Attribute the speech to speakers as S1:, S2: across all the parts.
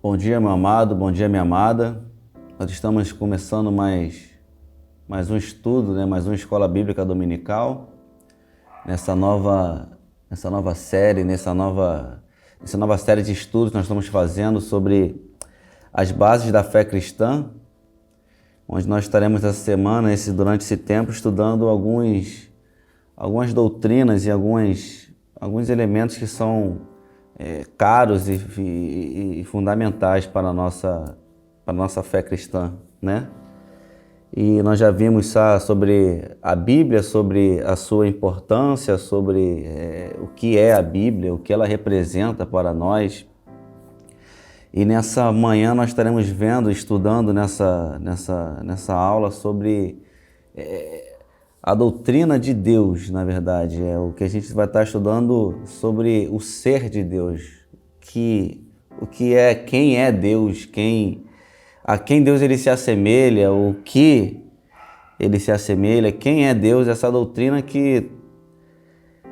S1: Bom dia, meu amado, bom dia, minha amada. Nós estamos começando mais um estudo, mais uma escola bíblica dominical, nessa nova série, nessa nova série de estudos que nós estamos fazendo sobre as bases da fé cristã, onde nós estaremos essa semana, durante esse tempo, estudando algumas doutrinas e alguns elementos que são caros e fundamentais para a nossa fé cristã, né? E nós já vimos sobre a Bíblia, sobre a sua importância, sobre o que é a Bíblia, o que ela representa para nós. E nessa manhã nós estaremos estudando nessa aula sobre a doutrina de Deus, na verdade. É o que a gente vai estar estudando sobre o ser de Deus, quem é Deus, a quem Deus ele se assemelha, o que ele se assemelha, quem é Deus, essa doutrina que,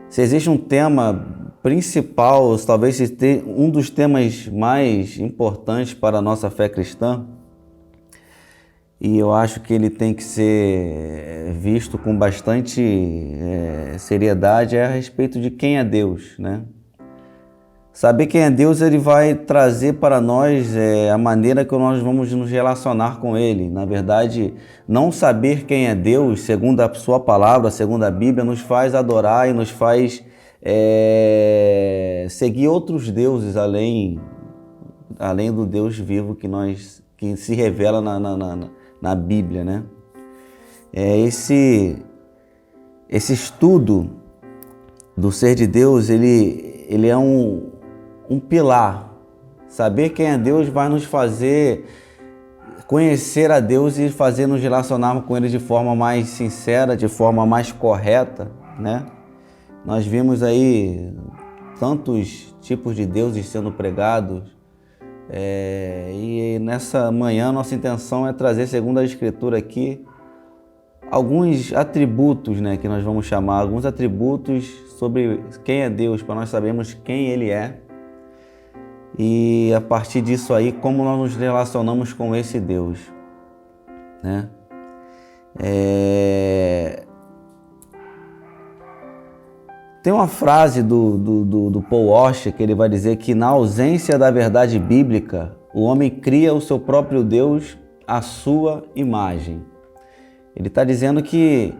S1: se existe um tema principal, talvez um dos temas mais importantes para a nossa fé cristã, e eu acho que ele tem que ser visto com bastante seriedade, é a respeito de quem é Deus, né? Saber quem é Deus, ele vai trazer para nós a maneira que nós vamos nos relacionar com Ele. Na verdade, não saber quem é Deus, segundo a sua palavra, segundo a Bíblia, nos faz adorar e nos faz seguir outros deuses além do Deus vivo que se revela na Bíblia, né? Esse estudo do ser de Deus, ele é um pilar. Saber quem é Deus vai nos fazer conhecer a Deus e fazer nos relacionar com Ele de forma mais sincera, de forma mais correta, né? Nós vimos aí tantos tipos de deuses sendo pregados, e nessa manhã nossa intenção é trazer, segundo a Escritura aqui, alguns atributos, que nós vamos chamar, alguns atributos sobre quem é Deus, para nós sabermos quem Ele é. E a partir disso aí, como nós nos relacionamos com esse Deus, né? Tem uma frase do Paul Washer que ele vai dizer que, na ausência da verdade bíblica, o homem cria o seu próprio Deus à sua imagem. Ele está dizendo que,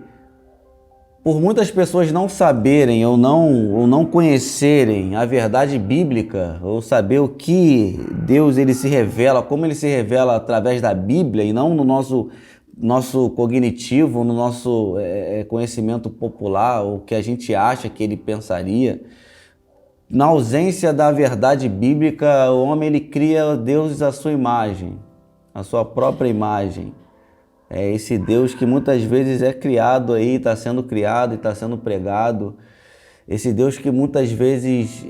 S1: por muitas pessoas não saberem ou não conhecerem a verdade bíblica, ou saber o que Deus ele se revela, como ele se revela através da Bíblia e não no nosso cognitivo, no nosso conhecimento popular, o que a gente acha que ele pensaria. Na ausência da verdade bíblica, o homem ele cria deuses à sua imagem, à sua própria imagem. É esse Deus que muitas vezes é criado aí, está sendo criado e está sendo pregado. Esse Deus que muitas vezes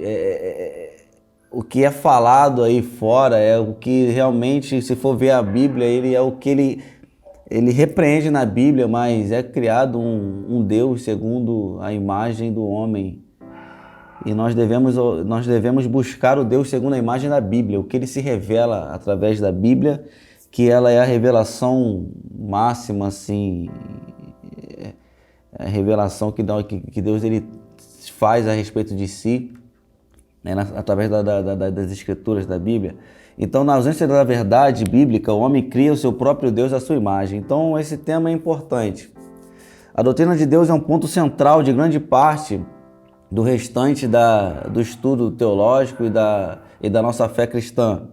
S1: o que é falado aí fora é o que realmente, se for ver a Bíblia, ele é o que ele repreende na Bíblia, mas é criado um Deus segundo a imagem do homem. E nós devemos buscar o Deus segundo a imagem da Bíblia, o que ele se revela através da Bíblia, que ela é a revelação máxima, assim, a revelação que Deus ele faz a respeito de si, através das Escrituras da Bíblia. Então, na ausência da verdade bíblica, o homem cria o seu próprio Deus à sua imagem. Então, esse tema é importante. A doutrina de Deus é um ponto central de grande parte do restante do estudo teológico e da nossa fé cristã.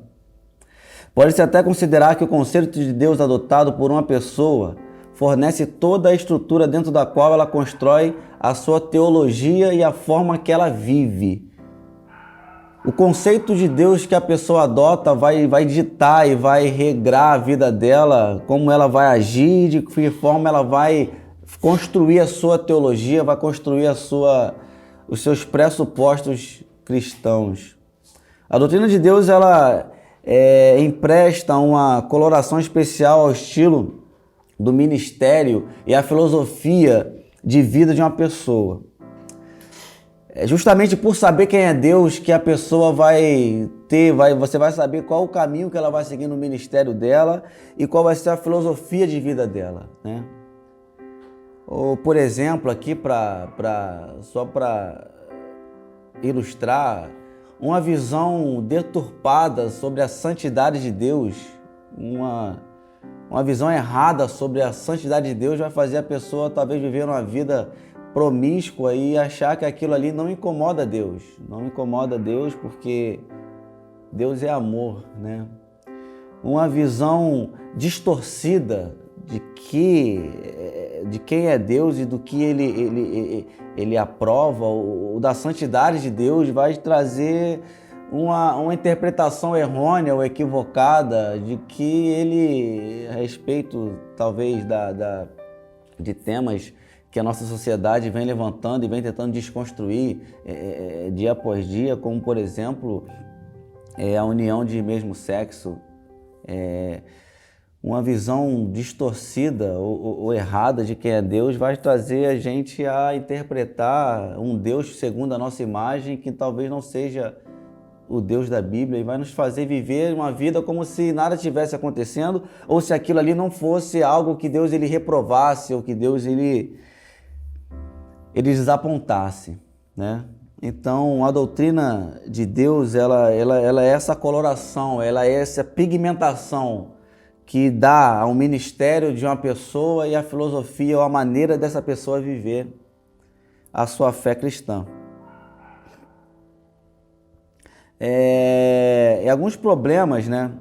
S1: Pode-se até considerar que o conceito de Deus adotado por uma pessoa fornece toda a estrutura dentro da qual ela constrói a sua teologia e a forma que ela vive. O conceito de Deus que a pessoa adota vai ditar e vai regrar a vida dela, como ela vai agir, de que forma ela vai construir a sua teologia, vai construir os seus pressupostos cristãos. A doutrina de Deus, ela empresta uma coloração especial ao estilo do ministério e à filosofia de vida de uma pessoa. É justamente por saber quem é Deus que a pessoa você vai saber qual o caminho que ela vai seguir no ministério dela e qual vai ser a filosofia de vida dela, né? Ou, por exemplo, aqui só para ilustrar, uma visão deturpada sobre a santidade de Deus, uma visão errada sobre a santidade de Deus vai fazer a pessoa talvez viver uma vida promíscua e achar que aquilo ali não incomoda Deus. Não incomoda Deus porque Deus é amor, né? Uma visão distorcida de quem é Deus e do que ele aprova, ou da santidade de Deus, vai trazer uma interpretação errônea ou equivocada de que ele, a respeito talvez de temas que a nossa sociedade vem levantando e vem tentando desconstruir dia após dia, como por exemplo a união de mesmo sexo, uma visão distorcida ou errada de quem é Deus vai trazer a gente a interpretar um Deus segundo a nossa imagem que talvez não seja o Deus da Bíblia, e vai nos fazer viver uma vida como se nada tivesse acontecendo ou se aquilo ali não fosse algo que Deus ele reprovasse ou que Deus ele desapontasse, né? Então, a doutrina de Deus, ela é essa coloração, ela é essa pigmentação que dá ao ministério de uma pessoa e a filosofia ou a maneira dessa pessoa viver a sua fé cristã. E alguns problemas, né,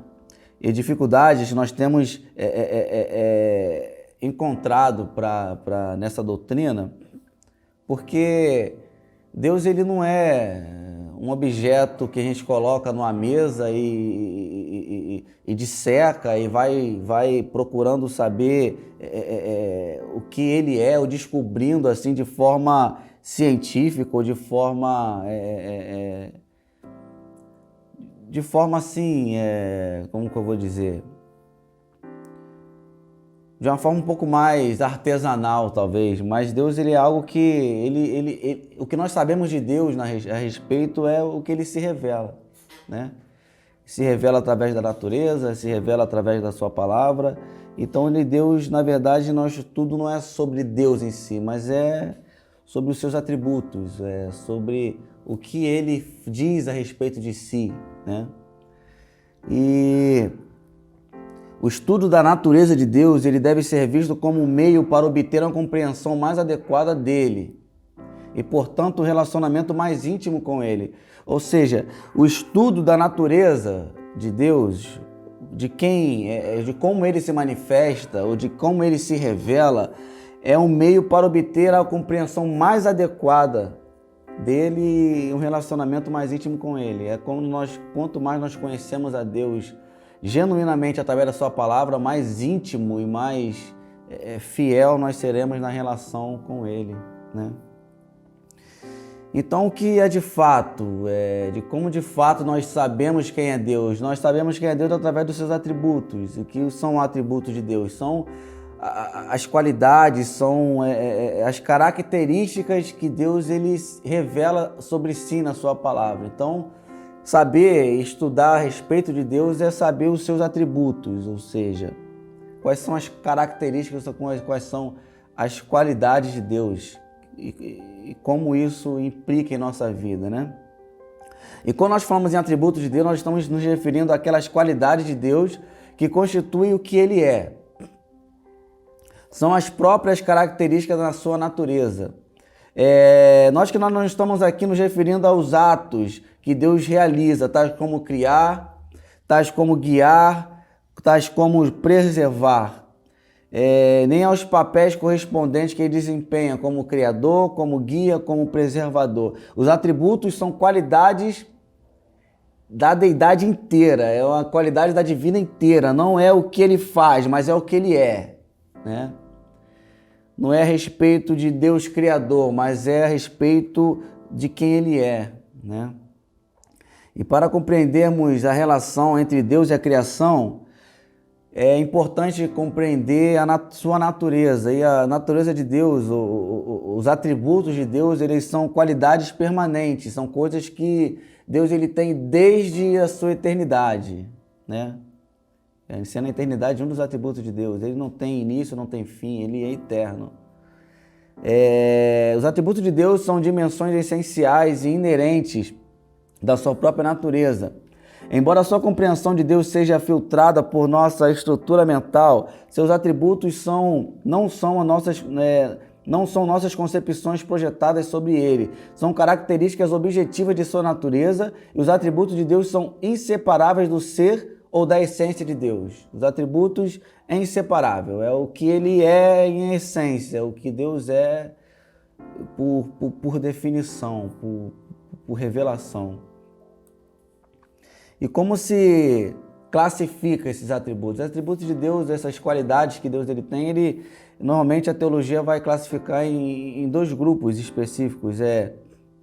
S1: e dificuldades nós temos encontrado nessa doutrina, porque Deus ele não é um objeto que a gente coloca numa mesa e disseca e vai procurando saber o que ele é, ou descobrindo assim de forma científica ou de forma assim, como que eu vou dizer? De uma forma um pouco mais artesanal, talvez, mas Deus ele é algo que o que nós sabemos de Deus a respeito é o que ele se revela, né? Se revela através da natureza, se revela através da sua palavra. Então Deus, na verdade, tudo não é sobre Deus em si, mas é sobre os seus atributos, é sobre o que ele diz a respeito de si, né? E o estudo da natureza de Deus ele deve ser visto como um meio para obter uma compreensão mais adequada dele e, portanto, um relacionamento mais íntimo com ele. Ou seja, o estudo da natureza de Deus, de como ele se manifesta ou de como ele se revela, é um meio para obter a compreensão mais adequada dele e um relacionamento mais íntimo com ele. Quanto mais nós conhecemos a Deus genuinamente através da sua palavra, mais íntimo e mais fiel nós seremos na relação com ele, né? Então, o que é de fato, de como de fato nós sabemos quem é Deus? Nós sabemos quem é Deus através dos seus atributos. E que são atributos de Deus? São as qualidades, são as características que Deus ele revela sobre si na sua palavra. Então, saber, estudar a respeito de Deus é saber os seus atributos, ou seja, quais são as características, quais são as qualidades de Deus e como isso implica em nossa vida, né? E quando nós falamos em atributos de Deus, nós estamos nos referindo àquelas qualidades de Deus que constituem o que Ele é. São as próprias características da sua natureza. Nós não estamos aqui nos referindo aos atos que Deus realiza, tais como criar, tais como guiar, tais como preservar, nem aos papéis correspondentes que ele desempenha como criador, como guia, como preservador. Os atributos são qualidades da deidade inteira, é uma qualidade da divina inteira, não é o que ele faz, mas é o que ele é, né? Não é a respeito de Deus Criador, mas é a respeito de quem ele é, né? E para compreendermos a relação entre Deus e a criação, é importante compreender sua natureza. E a natureza de Deus, os atributos de Deus, eles são qualidades permanentes, são coisas que Deus ele tem desde a sua eternidade, né? Sendo a eternidade um dos atributos de Deus. Ele não tem início, não tem fim, ele é eterno. Os atributos de Deus são dimensões essenciais e inerentes da sua própria natureza. Embora a sua compreensão de Deus seja filtrada por nossa estrutura mental, seus atributos não são nossas concepções projetadas sobre ele. São características objetivas de sua natureza e os atributos de Deus são inseparáveis do ser ou da essência de Deus. Os atributos é inseparável, é o que ele é em essência, o que Deus é por definição, por revelação. E como se classifica esses atributos? Os atributos de Deus, essas qualidades que Deus ele tem, normalmente a teologia vai classificar em dois grupos específicos.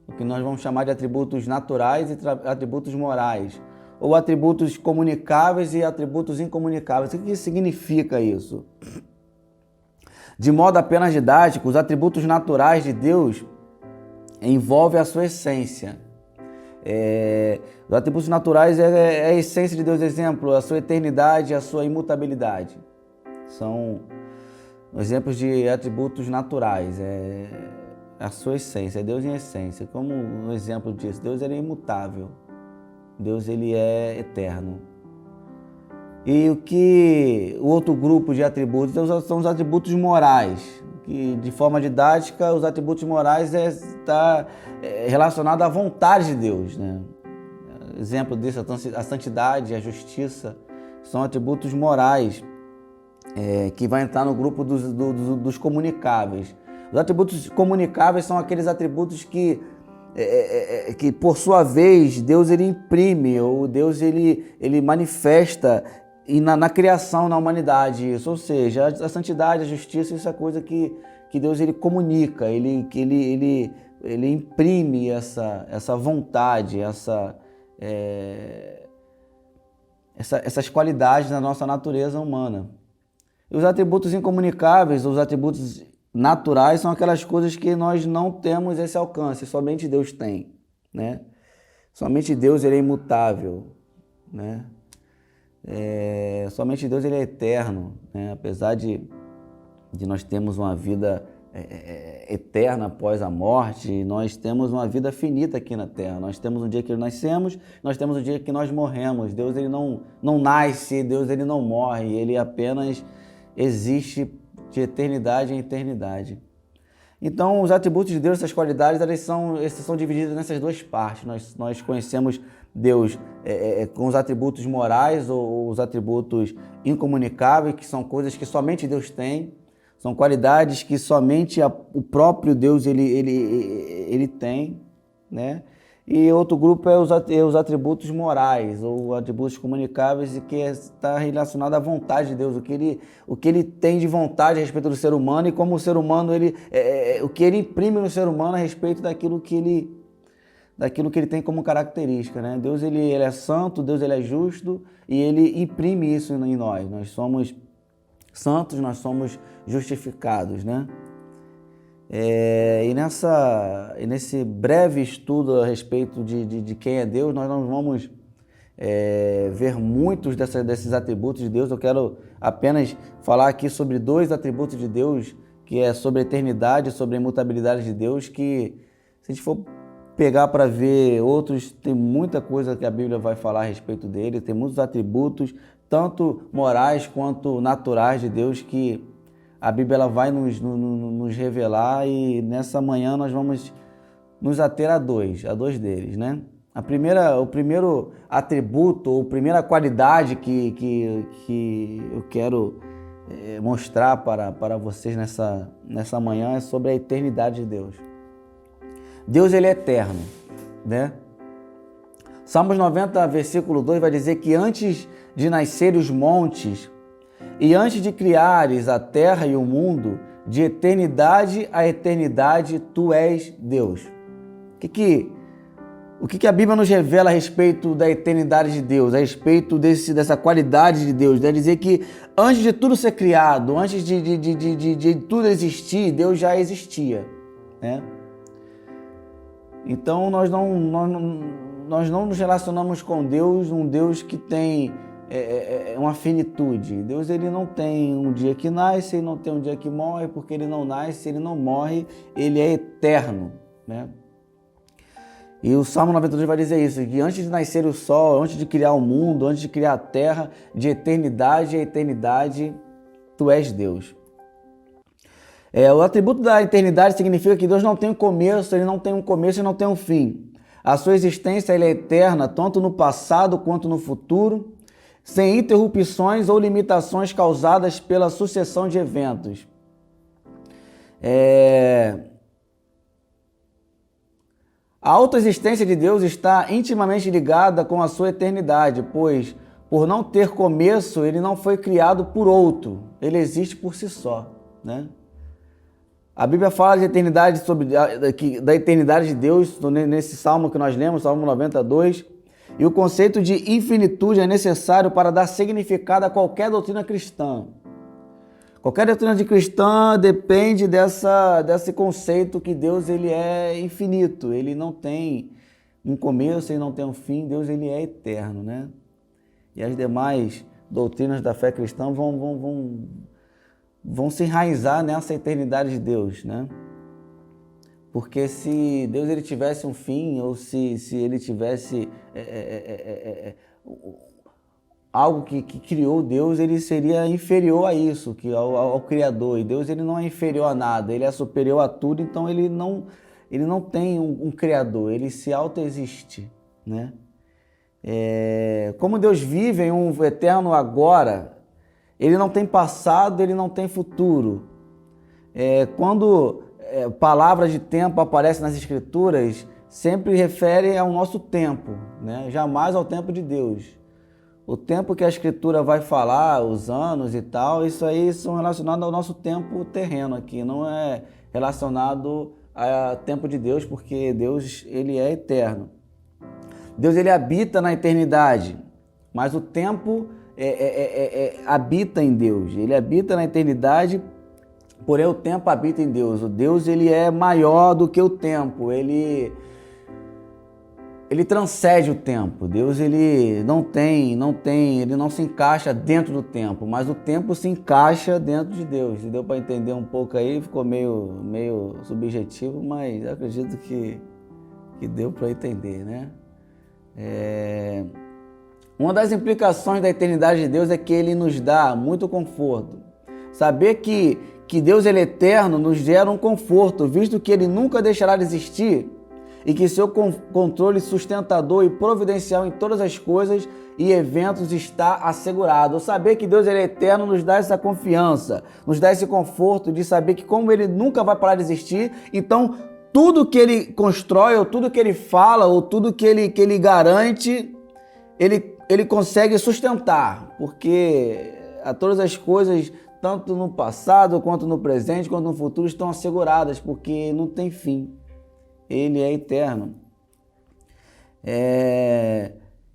S1: O que nós vamos chamar de atributos naturais e atributos morais. Ou atributos comunicáveis e atributos incomunicáveis. O que significa isso? De modo apenas didático, os atributos naturais de Deus envolvem a sua essência. Os atributos naturais é a essência de Deus. Exemplo, a sua eternidade, a sua imutabilidade. São exemplos de atributos naturais. A sua essência, é Deus em essência. Como um exemplo disso, Deus ele é imutável. Deus ele é eterno. E o outro grupo de atributos são os atributos morais, que de forma didática os atributos morais está relacionado à vontade de Deus, né? Exemplo disso, a santidade, a justiça, são atributos morais que vai entrar no grupo dos comunicáveis. Os atributos comunicáveis são aqueles atributos que por sua vez Deus ele imprime, ou Deus ele manifesta na criação, na humanidade, isso. Ou seja, a santidade, a justiça, isso é coisa que Deus ele comunica, ele imprime essa vontade, essas qualidades na nossa natureza humana. E os atributos incomunicáveis, os atributos naturais, são aquelas coisas que nós não temos esse alcance, somente Deus tem, né? Somente Deus ele é imutável, né? Somente Deus ele é eterno, né? Apesar de nós termos uma vida eterna após a morte, nós temos uma vida finita aqui na Terra. Nós temos um dia que nascemos, nós temos um dia que nós morremos. Deus ele não nasce, Deus ele não morre, ele apenas existe de eternidade em eternidade. Então, os atributos de Deus, essas qualidades, elas são divididas nessas duas partes. Nós conhecemos Deus com os atributos morais ou os atributos incomunicáveis, que são coisas que somente Deus tem, são qualidades que somente o próprio Deus ele tem, né? E outro grupo é os atributos morais ou atributos comunicáveis, e que está relacionado à vontade de Deus, o que ele tem de vontade a respeito do ser humano, e como o ser humano o que ele imprime no ser humano a respeito daquilo que ele tem como característica, né? Deus ele é santo, Deus ele é justo, e ele imprime isso em nós. Nós somos santos, nós somos justificados, né? E nesse breve estudo a respeito de quem é Deus, nós não vamos ver muitos desses atributos de Deus. Eu quero apenas falar aqui sobre dois atributos de Deus, que é sobre a eternidade, sobre a imutabilidade de Deus, que se a gente for pegar para ver outros, tem muita coisa que a Bíblia vai falar a respeito dele, tem muitos atributos, tanto morais quanto naturais de Deus, que a Bíblia ela vai nos revelar, e nessa manhã nós vamos nos ater a dois deles, né? O primeiro atributo, ou primeira qualidade que eu quero mostrar para vocês nessa manhã é sobre a eternidade de Deus. Deus ele é eterno, né? Salmos 90, versículo 2 vai dizer que antes de nascerem os montes e antes de criares a terra e o mundo, de eternidade a eternidade, tu és Deus. O que O que a Bíblia nos revela a respeito da eternidade de Deus, a respeito dessa qualidade de Deus? Deve dizer que antes de tudo ser criado, antes de tudo existir, Deus já existia, né? Então nós não nos relacionamos com Deus, um Deus que tem uma finitude. Deus, ele não tem um dia que nasce, ele não tem um dia que morre, porque ele não nasce, ele não morre, ele é eterno, né? E o Salmo 92 vai dizer isso, que antes de nascer o sol, antes de criar o mundo, antes de criar a terra, de eternidade a eternidade, tu és Deus. O atributo da eternidade significa que Deus não tem um começo, ele não tem um começo e não tem um fim. A sua existência ele é eterna, tanto no passado quanto no futuro, sem interrupções ou limitações causadas pela sucessão de eventos. A autoexistência de Deus está intimamente ligada com a sua eternidade, pois, por não ter começo, ele não foi criado por outro, ele existe por si só, né? A Bíblia fala de eternidade, da eternidade de Deus, nesse salmo que nós lemos, Salmo 92, e o conceito de infinitude é necessário para dar significado a qualquer doutrina cristã. Qualquer doutrina de cristã depende desse conceito que Deus ele é infinito, ele não tem um começo, ele não tem um fim, Deus ele é eterno, né? E as demais doutrinas da fé cristã vão se enraizar nessa eternidade de Deus, né? Porque se Deus ele tivesse um fim, ou se ele tivesse algo que criou Deus, ele seria inferior a isso, ao Criador. E Deus ele não é inferior a nada, ele é superior a tudo, então ele não tem um Criador, ele se autoexiste, né? Como Deus vive em um eterno agora, ele não tem passado, ele não tem futuro. Quando palavras de tempo aparecem nas Escrituras, sempre referem ao nosso tempo, né? Jamais ao tempo de Deus. O tempo que a Escritura vai falar, os anos e tal, isso aí são relacionados ao nosso tempo terreno aqui, não é relacionado ao tempo de Deus, porque Deus ele é eterno. Deus ele habita na eternidade, mas o tempo habita em Deus, ele habita na eternidade, porém o tempo habita em Deus. O Deus ele é maior do que o tempo, ele transcende o tempo. Deus ele ele não se encaixa dentro do tempo, mas o tempo se encaixa dentro de Deus. Se deu para entender um pouco aí, ficou meio subjetivo, mas eu acredito que deu para entender, né? Uma das implicações da eternidade de Deus é que ele nos dá muito conforto. Saber que Deus ele é eterno nos gera um conforto, visto que ele nunca deixará de existir e que seu controle sustentador e providencial em todas as coisas e eventos está assegurado. Saber que Deus ele é eterno nos dá essa confiança, nos dá esse conforto de saber que como ele nunca vai parar de existir, então tudo que ele constrói, ou tudo que ele fala, ou tudo que ele garante, ele consegue sustentar, porque a todas as coisas, tanto no passado, quanto no presente, quanto no futuro, estão asseguradas, porque não tem fim. Ele é eterno.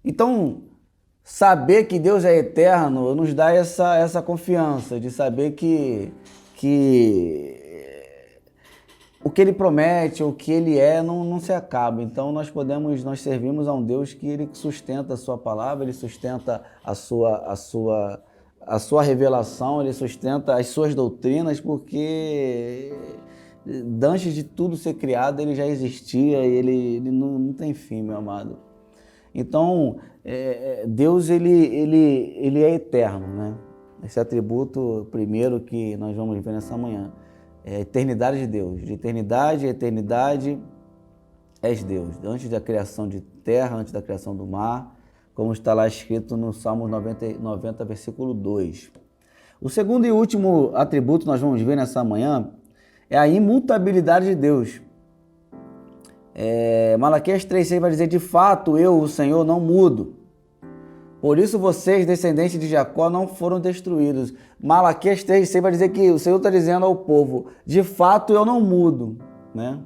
S1: Então, saber que Deus é eterno nos dá essa confiança de saber que o que ele promete, o que ele é, não se acaba. Então nós servimos a um Deus que ele sustenta a sua palavra, ele sustenta a sua revelação, ele sustenta as suas doutrinas, porque antes de tudo ser criado, ele já existia, ele não tem fim, meu amado. Então, Deus, ele é eterno, né? Esse atributo primeiro que nós vamos ver nessa manhã é a eternidade de Deus. De eternidade a eternidade és Deus. Antes da criação de terra, antes da criação do mar, como está lá escrito no Salmo 90, versículo 2. O segundo e último atributo que nós vamos ver nessa manhã é a imutabilidade de Deus. Malaquias 3,6 vai dizer: de fato, eu, o Senhor, não mudo. Por isso vocês, descendentes de Jacó, não foram destruídos. Malaquias 3,6 vai dizer que o Senhor está dizendo ao povo: de fato, eu não mudo, né?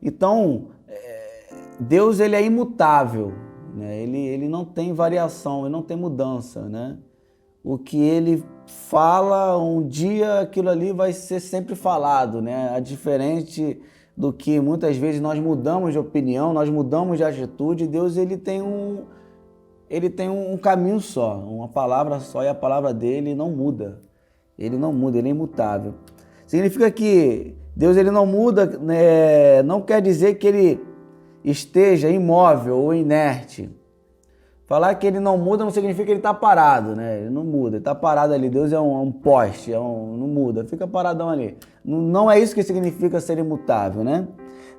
S1: Então, Deus ele é imutável, né? Ele não tem variação, ele não tem mudança, né? O que ele fala, um dia aquilo ali vai ser sempre falado, né? A diferente do que muitas vezes nós mudamos de opinião, nós mudamos de atitude, Deus ele tem um caminho só, uma palavra só, e a palavra dele não muda. Ele não muda, ele é imutável. Significa que Deus ele não muda, né? Não quer dizer que ele esteja imóvel ou inerte. Falar que ele não muda não significa que ele está parado, né? Ele não muda, ele está parado ali. Deus é um poste, não muda, fica paradão ali. Não é isso que significa ser imutável, né?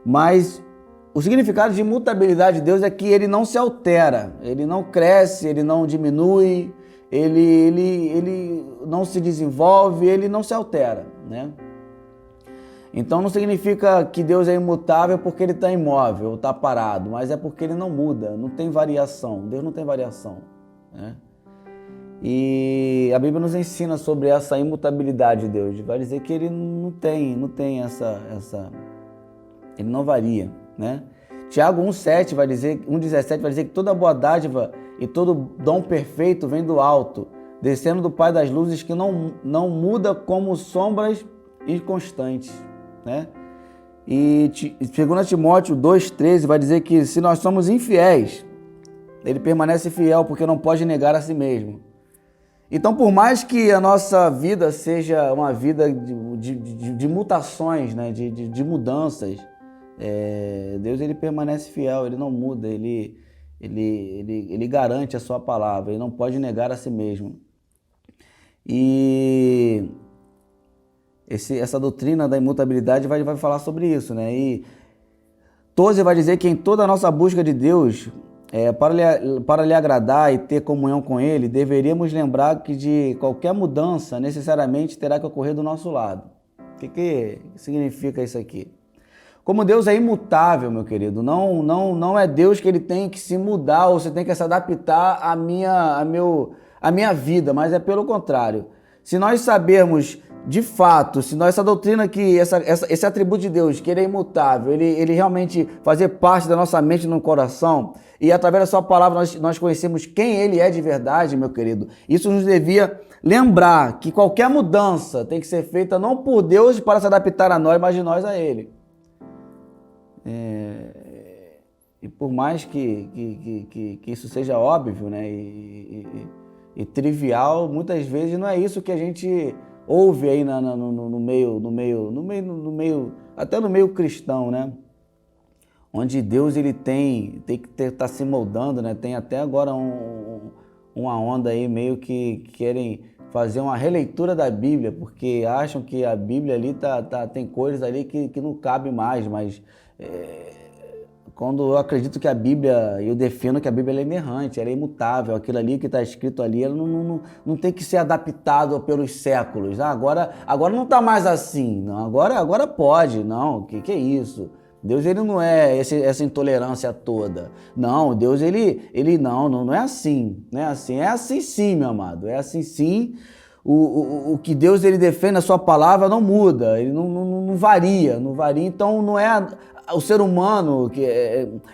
S1: Mas o significado de imutabilidade de Deus é que ele não se altera, ele não cresce, ele não diminui, ele não se desenvolve, ele não se altera, né? Então não significa que Deus é imutável porque ele está imóvel, está parado, mas é porque ele não muda, não tem variação. Deus não tem variação, né? E a Bíblia nos ensina sobre essa imutabilidade de Deus. Vai dizer que ele não tem essa ele não varia, né? Tiago 1,7 vai dizer, 1,17 vai dizer que toda boa dádiva e todo dom perfeito vem do alto, descendo do Pai das luzes, que não muda como sombras inconstantes, né? E 2 Timóteo 2,13 vai dizer que se nós somos infiéis, ele permanece fiel porque não pode negar a si mesmo. Então, por mais que a nossa vida seja uma vida de mutações, né? de mudanças, Deus ele permanece fiel, ele não muda, ele garante a sua palavra, ele não pode negar a si mesmo. E essa doutrina da imutabilidade vai falar sobre isso, né? E Tozer vai dizer que em toda a nossa busca de Deus, para lhe agradar e ter comunhão com Ele, deveríamos lembrar que de qualquer mudança necessariamente terá que ocorrer do nosso lado. O que significa isso aqui? Como Deus é imutável, meu querido, não é Deus que ele tem que se mudar ou você tem que se adaptar à minha vida, mas é pelo contrário. Se nós sabermos de fato, se nós essa doutrina que esse atributo de Deus, que ele é imutável, ele realmente fazer parte da nossa mente e no coração, e através da sua palavra nós conhecemos quem ele é de verdade, meu querido, isso nos devia lembrar que qualquer mudança tem que ser feita não por Deus para se adaptar a nós, mas de nós a ele. E por mais que isso seja óbvio, né, e trivial, muitas vezes não é isso que a gente ouve aí no meio, até no meio cristão, né? Onde Deus ele tem que estar se moldando, né? Tem até agora uma onda aí meio que querem fazer uma releitura da Bíblia, porque acham que a Bíblia ali tem coisas ali que não cabe mais, mas quando eu acredito que a Bíblia, eu defendo que a Bíblia é inerrante, ela é imutável, aquilo ali que está escrito ali, ela não tem que ser adaptado pelos séculos. Agora não está mais assim, não, agora pode, não, que é isso? Deus ele não é essa intolerância toda. Não, Deus ele não é assim, não é assim. É assim sim, meu amado, é assim sim. O que Deus ele defende na sua palavra não muda, ele não varia, então não é o ser humano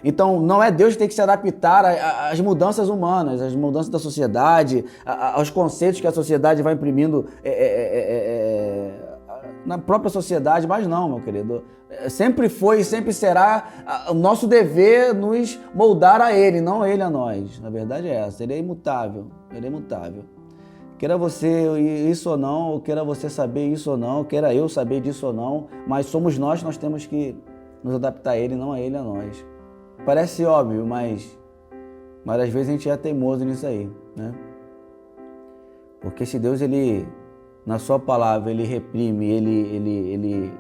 S1: então não é Deus que tem que se adaptar às mudanças humanas, às mudanças da sociedade, aos conceitos que a sociedade vai imprimindo na própria sociedade, mas não, meu querido, sempre foi e sempre será o nosso dever nos moldar a ele, não ele a nós. Na verdade é essa, ele é imutável, Queira você isso ou não, ou queira você saber isso ou não, queira eu saber disso ou não, mas somos nós temos que nos adaptar a ele, não a ele a nós. Parece óbvio, mas às vezes a gente é teimoso nisso aí, né? Porque se Deus, ele, na sua palavra, ele reprime, ele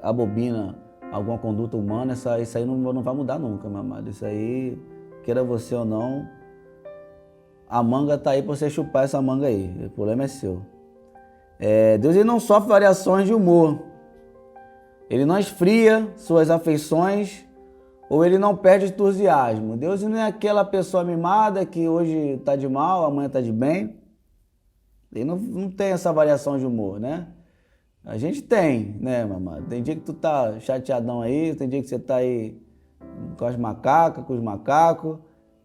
S1: abobina alguma conduta humana, isso aí não vai mudar nunca, meu amado. Isso aí, queira você ou não, a manga tá aí para você chupar essa manga aí. O problema é seu. Deus ele não sofre variações de humor. Ele não esfria suas afeições ou ele não perde entusiasmo. Deus não é aquela pessoa mimada que hoje está de mal, amanhã está de bem. Ele não tem essa variação de humor, né? A gente tem, né, mamãe? Tem dia que tu tá chateadão aí, tem dia que você tá aí com as macacas, com os macacos.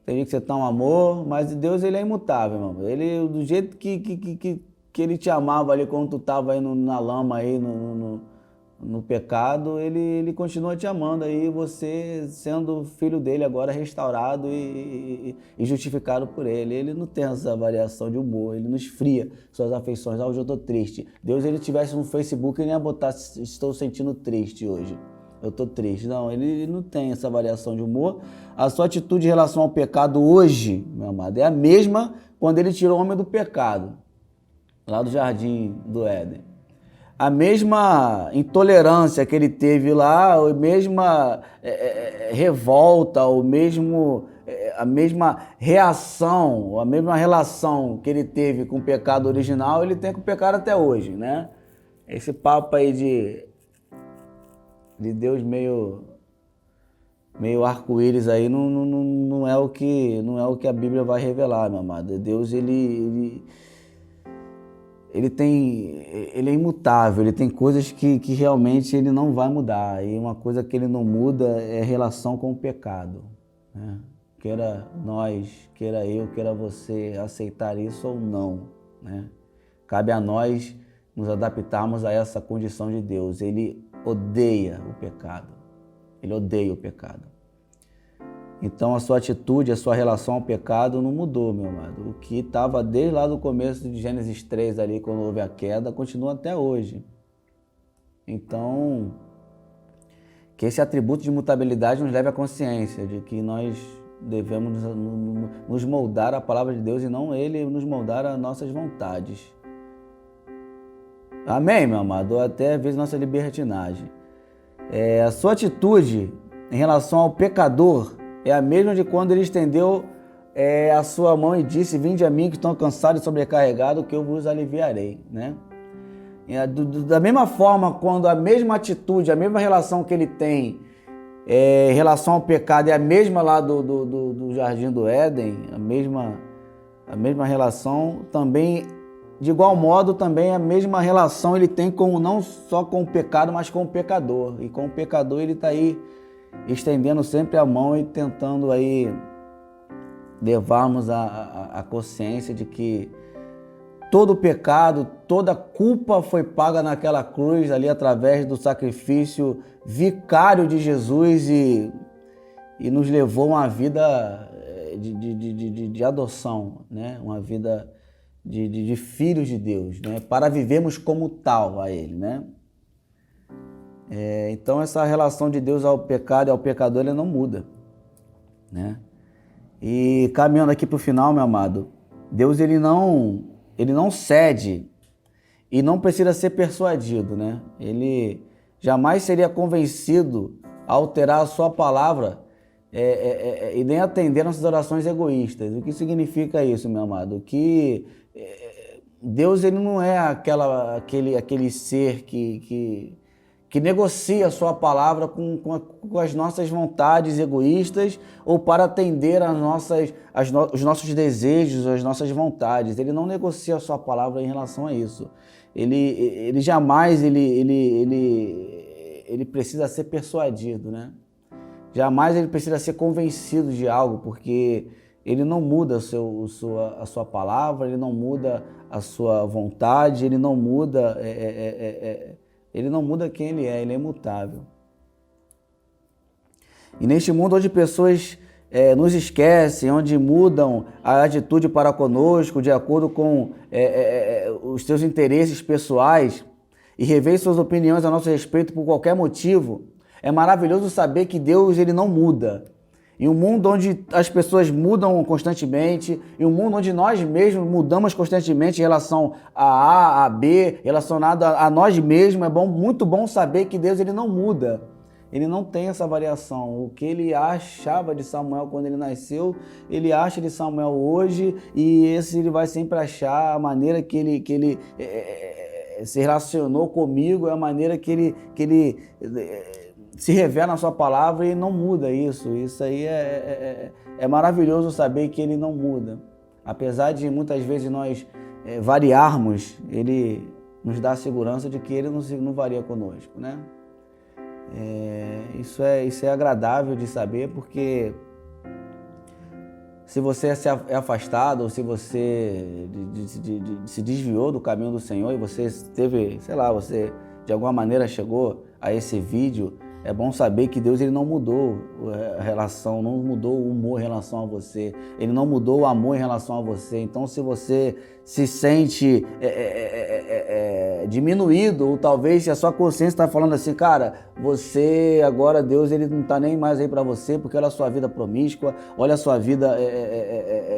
S1: Tem dia que você tá um amor, mas Deus, ele é imutável, irmão. Ele, do jeito que ele te amava ali quando tu tava aí na lama, aí no pecado, ele continua te amando aí, você sendo filho dele agora, restaurado e justificado por ele. Ele não tem essa variação de humor, ele não esfria suas afeições. Hoje eu tô triste. Deus, ele tivesse no Facebook, ele ia botar, estou sentindo triste hoje. Eu tô triste. Não, ele não tem essa variação de humor. A sua atitude em relação ao pecado hoje, meu amado, é a mesma quando ele tirou o homem do pecado, lá do jardim do Éden. A mesma intolerância que ele teve lá, a mesma revolta, a mesma reação, a mesma relação que ele teve com o pecado original, ele tem com o pecado até hoje, né? Esse papo aí de Deus meio arco-íris aí não é o que a Bíblia vai revelar, meu amado. Deus, ele é imutável, ele tem coisas que realmente ele não vai mudar. E uma coisa que ele não muda é a relação com o pecado, né? Queira nós, queira eu, queira você aceitar isso ou não, né? Cabe a nós nos adaptarmos a essa condição de Deus. Ele odeia o pecado. Ele odeia o pecado. Então a sua atitude, a sua relação ao pecado não mudou, meu amado. O que estava desde lá do começo de Gênesis 3, ali, quando houve a queda, continua até hoje. Então, que esse atributo de mutabilidade nos leve à consciência de que nós devemos nos moldar à palavra de Deus e não ele nos moldar às nossas vontades. Amém, meu amado? Ou até às vezes nossa libertinagem. A sua atitude em relação ao pecador é a mesma de quando ele estendeu a sua mão e disse: vinde a mim que estão cansados e sobrecarregados, que eu vos aliviarei, né? Da mesma forma, quando a mesma atitude, a mesma relação que ele tem em relação ao pecado é a mesma lá do Jardim do Éden, a mesma relação, também, de igual modo, também a mesma relação ele tem não só com o pecado, mas com o pecador. E com o pecador ele está aí estendendo sempre a mão e tentando aí levarmos a consciência de que todo o pecado, toda a culpa foi paga naquela cruz ali através do sacrifício vicário de Jesus e nos levou a uma vida de adoção, né? Uma vida de filhos de Deus, né? Para vivermos como tal a Ele, né? Então essa relação de Deus ao pecado e ao pecador, ele não muda, né? E caminhando aqui para o final, meu amado, Deus ele não cede e não precisa ser persuadido, né? Ele jamais seria convencido a alterar a sua palavra e nem atender nossas orações egoístas. O que significa isso, meu amado? Que Deus ele não é aquele ser que negocia a sua palavra com as nossas vontades egoístas ou para atender os nossos desejos, as nossas vontades. Ele não negocia a sua palavra em relação a isso. Ele jamais ele precisa ser persuadido, né? Jamais ele precisa ser convencido de algo, porque ele não muda a sua palavra, ele não muda a sua vontade, ele não muda... Ele não muda quem ele é imutável. E neste mundo onde pessoas nos esquecem, onde mudam a atitude para conosco de acordo com os seus interesses pessoais e revêem suas opiniões a nosso respeito por qualquer motivo, é maravilhoso saber que Deus ele não muda. Em um mundo onde as pessoas mudam constantemente, em um mundo onde nós mesmos mudamos constantemente em relação a A, a B, relacionado a nós mesmos, muito bom saber que Deus ele não muda. Ele não tem essa variação. O que ele achava de Samuel quando ele nasceu, ele acha de Samuel hoje, e ele vai sempre achar. A maneira que ele se relacionou comigo é a maneira que ele se revela na sua palavra e não muda isso. Isso aí é maravilhoso saber que ele não muda. Apesar de muitas vezes nós variarmos, ele nos dá a segurança de que ele não varia conosco, né? Isso é agradável de saber, porque se você é afastado, ou se você se desviou do caminho do Senhor e você teve, sei lá, você de alguma maneira chegou a esse vídeo, é bom saber que Deus ele não mudou a relação, não mudou o humor em relação a você, Ele não mudou o amor em relação a você. Então, se você se sente diminuído, ou talvez se a sua consciência está falando assim, cara, você agora, Deus ele não está nem mais aí para você, porque olha a sua vida promíscua, olha a sua vida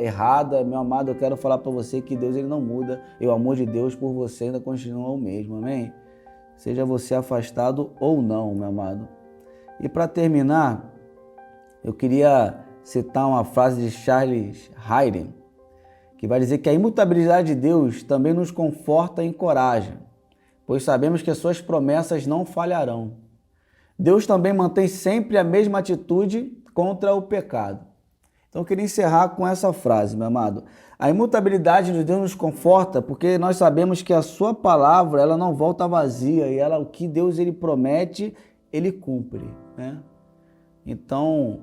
S1: errada, meu amado, eu quero falar para você que Deus ele não muda, e o amor de Deus por você ainda continua o mesmo, amém? Seja você afastado ou não, meu amado. E para terminar, eu queria citar uma frase de Charles Hayden, que vai dizer que a imutabilidade de Deus também nos conforta e encoraja, pois sabemos que as suas promessas não falharão. Deus também mantém sempre a mesma atitude contra o pecado. Então eu queria encerrar com essa frase, meu amado. A imutabilidade de Deus nos conforta porque nós sabemos que a sua palavra ela não volta vazia e o que Deus ele promete, ele cumpre, né? Então,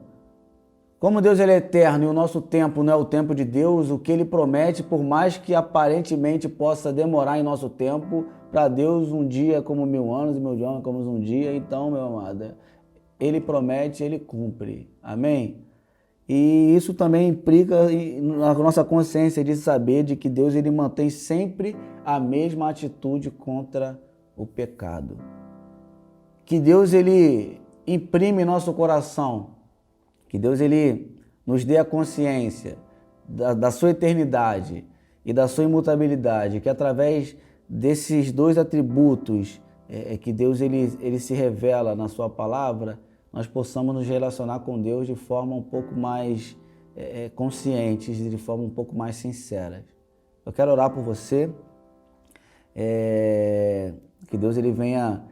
S1: como Deus ele é eterno e o nosso tempo não é o tempo de Deus, o que ele promete, por mais que aparentemente possa demorar em nosso tempo, para Deus um dia é como 1000 anos e 1000 anos como um dia. Então, meu amado, ele promete, ele cumpre. Amém? E isso também implica na nossa consciência de saber de que Deus ele mantém sempre a mesma atitude contra o pecado. Que Deus ele imprime em nosso coração, que Deus ele nos dê a consciência da sua eternidade e da sua imutabilidade, que através desses dois atributos que Deus ele se revela na sua palavra, nós possamos nos relacionar com Deus de forma um pouco mais conscientes e de forma um pouco mais sincera. Eu quero orar por você, que Deus ele venha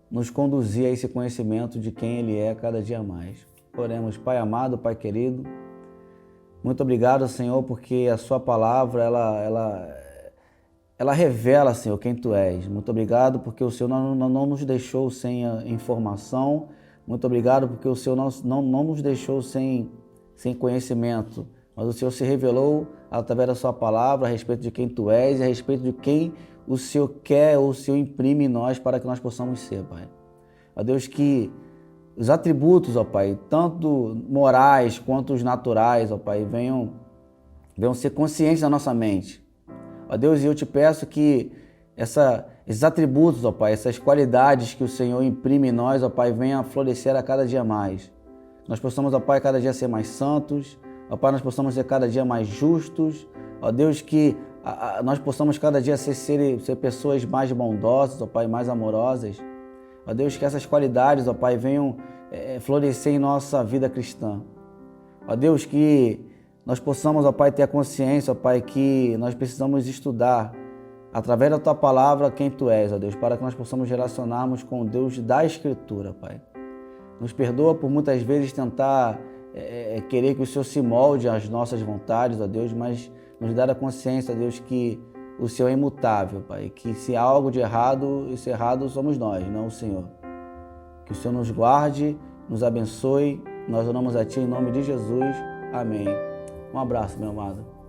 S1: nos conduzir a esse conhecimento de quem Ele é cada dia mais. Oremos. Pai amado, Pai querido, muito obrigado, Senhor, porque a sua palavra, ela revela, Senhor, quem Tu és. Muito obrigado porque o Senhor não nos deixou sem a informação. Muito obrigado porque o Senhor não nos deixou sem conhecimento, mas o Senhor se revelou através da sua palavra a respeito de quem Tu és e a respeito de quem o Senhor quer ou o Senhor imprime em nós para que nós possamos ser, Pai. Ó Deus, que os atributos, ó Pai, tanto morais quanto os naturais, ó Pai, venham ser conscientes na nossa mente. Ó Deus, e eu te peço que esses atributos, ó Pai, essas qualidades que o Senhor imprime em nós, ó Pai, venham a florescer a cada dia mais. Nós possamos, ó Pai, cada dia ser mais santos, ó Pai, nós possamos ser cada dia mais justos, ó Deus, que nós possamos cada dia ser pessoas mais bondosas, ó Pai, mais amorosas. Ó Deus, que essas qualidades, ó Pai, venham florescer em nossa vida cristã. Ó Deus, que nós possamos, ó Pai, ter a consciência, ó Pai, que nós precisamos estudar através da Tua palavra quem Tu és, ó Deus, para que nós possamos relacionarmos com o Deus da Escritura, Pai. Nos perdoa por muitas vezes tentar querer que o Senhor se molde às nossas vontades, ó Deus, mas nos dá a consciência, ó Deus, que o Senhor é imutável, Pai, que se há algo de errado, esse errado somos nós, não o Senhor. Que o Senhor nos guarde, nos abençoe, nós oramos a Ti em nome de Jesus. Amém. Um abraço, meu amado.